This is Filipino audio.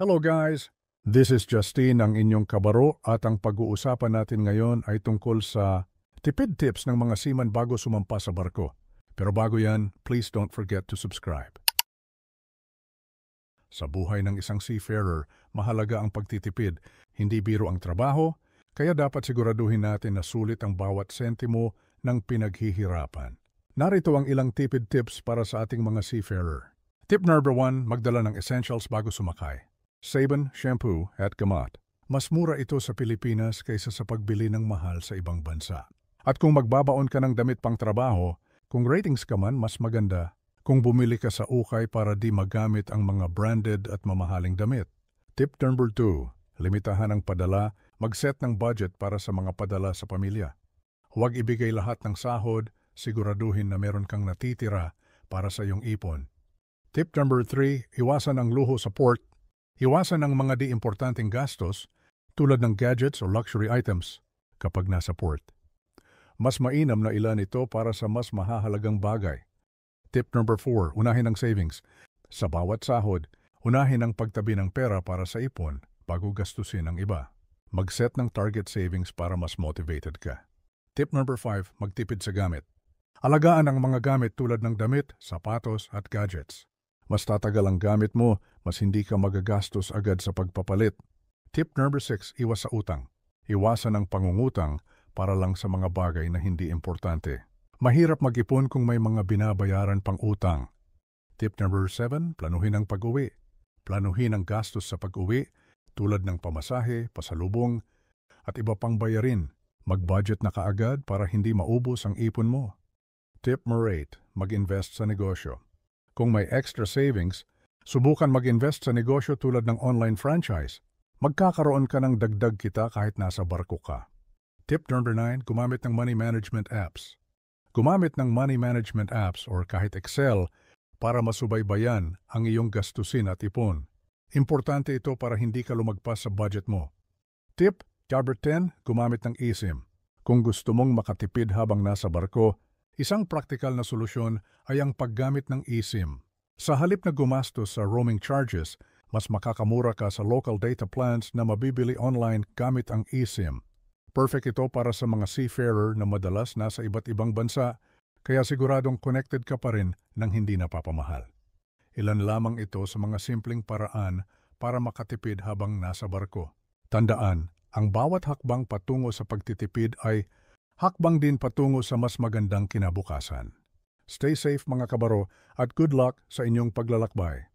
Hello guys! This is Justine, ang inyong kabaro at ang pag-uusapan natin ngayon ay tungkol sa tipid tips ng mga seaman bago sumampa sa barko. Pero bago yan, please don't forget to subscribe. Sa buhay ng isang seafarer, mahalaga ang pagtitipid. Hindi biro ang trabaho, kaya dapat siguraduhin natin na sulit ang bawat sentimo ng pinaghihirapan. Narito ang ilang tipid tips para sa ating mga seafarer. Tip number 1, magdala ng essentials bago sumakay. Sabon, shampoo at gamot. Mas mura ito sa Pilipinas kaysa sa pagbili ng mahal sa ibang bansa. At kung magbabaon ka ng damit pang trabaho, kung ratings ka man, mas maganda kung bumili ka sa ukay para di magamit ang mga branded at mamahaling damit. Tip number 2, limitahan ang padala, mag-set ng budget para sa mga padala sa pamilya. Huwag ibigay lahat ng sahod, siguraduhin na meron kang natitira para sa iyong ipon. Tip number 3, iwasan ang luho sa port. Iwasan ang mga di-importanteng gastos tulad ng gadgets o luxury items kapag nasa port. Mas mainam na ilan ito para sa mas mahahalagang bagay. Tip number 4, unahin ang savings. Sa bawat sahod, unahin ang pagtabi ng pera para sa ipon bago gastusin ang iba. Mag-set ng target savings para mas motivated ka. Tip number 5, magtipid sa gamit. Alagaan ang mga gamit tulad ng damit, sapatos at gadgets. Mas tatagal ang gamit mo, mas hindi ka magagastos agad sa pagpapalit. Tip number 6, iwas sa utang. Iwasan ang pangungutang para lang sa mga bagay na hindi importante. Mahirap mag-ipon kung may mga binabayaran pang utang. Tip number 7, planuhin ang pag-uwi. Planuhin ang gastos sa pag-uwi tulad ng pamasahe, pasalubong, at iba pang bayarin. Mag-budget na kaagad para hindi maubos ang ipon mo. Tip number 8, mag-invest sa negosyo. Kung may extra savings, subukan mag-invest sa negosyo tulad ng online franchise. Magkakaroon ka ng dagdag kita kahit nasa barko ka. Tip number 9, gumamit ng money management apps. Gumamit ng money management apps or kahit Excel para masubaybayan ang iyong gastusin at ipon. Importante ito para hindi ka lumagpas sa budget mo. Tip number 10, gumamit ng eSIM. Kung gusto mong makatipid habang nasa barko, isang praktikal na solusyon ay ang paggamit ng eSIM. Sa halip na gumastos sa roaming charges, mas makakamura ka sa local data plans na mabibili online gamit ang eSIM. Perfect ito para sa mga seafarer na madalas nasa iba't ibang bansa, kaya siguradong connected ka pa rin nang hindi napapamahal. Ilan lamang ito sa mga simpleng paraan para makatipid habang nasa barko. Tandaan, ang bawat hakbang patungo sa pagtitipid ay hakbang din patungo sa mas magandang kinabukasan. Stay safe mga kabaro at good luck sa inyong paglalakbay.